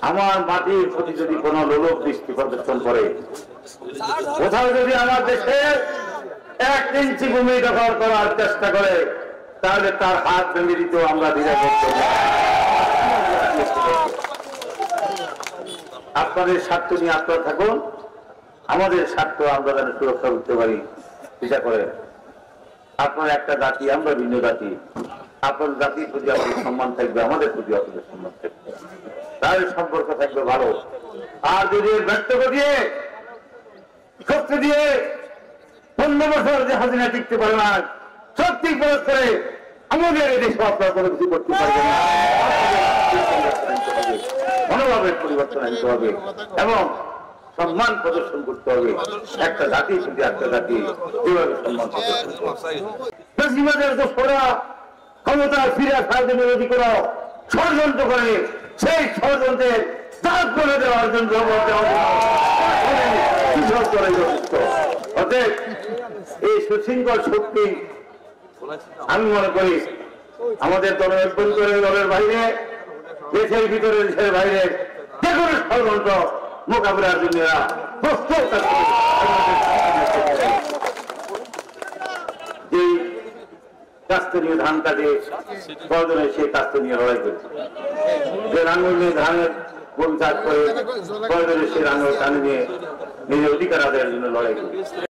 আমার মাটির প্রতি যদি কোনো লোলক দৃষ্টি প্রদর্শন করে, কোথাও যদি আমার দেশে 1 ইঞ্চি ভূমি দখল করার চেষ্টা করে, তাহলে তার হাত ভেঙে দিতেও আমরা দ্বিধা করব না। আপনাদের স্বার্থ নিয়ে আপনারা থাকুন, আমাদের স্বার্থ আমরা যেন সুরক্ষা করতে পারি চিন্তা করে। আপনার একটা জাতি, আমরা ভিন্ন জাতি, আপনার জাতির প্রতি আমাদের সম্মান থাকবে, আমাদের প্রতি আপনাদের সম্মান থাকবে, তাহলে সম্পর্ক থাকবে ভালো। আর যদি ব্যর্থ দিয়ে শক্তি দিয়ে 15 বছর যে হাসিনা টিকতে পারে না, শক্তি প্রয়োগ করে আমাদের এই দেশে আপনারা কোনো কিছু করতে পারবেন না। মনোভাবের পরিবর্তন আনতে হবে এবং সম্মান প্রদর্শন করতে হবে। একটা জাতি যদি একটা জাতি এভাবে সম্মান প্রদর্শন করে ক্ষমতা ফিরে আসার জন্য যদি কোনো ষড়যন্ত্র করে, সেই ষড়যন্ত্রের দাঁত করে দেওয়ার জন্য অতএব এই সুশৃঙ্খল শক্তি আমি মনে করি আমাদের দলের অভ্যন্তরে, দলের বাইরে, দেশের ভিতরে, দেশের বাইরে যে কোনো ষড়যন্ত্র মোকাবিলার জন্য প্রস্তুত থাকবে। যেই কাস্তে নিয়ে ধান কাটে প্রয়োজনে সেই কাস্তে নিয়ে লড়াই করছে, যে লাঙ্গল নিয়ে ধানের গরু চাষ করে প্রয়োজনে সেই লাঙ্গল টানে নিয়ে নিজের অধিকার আদায়ের জন্য লড়াই করছে।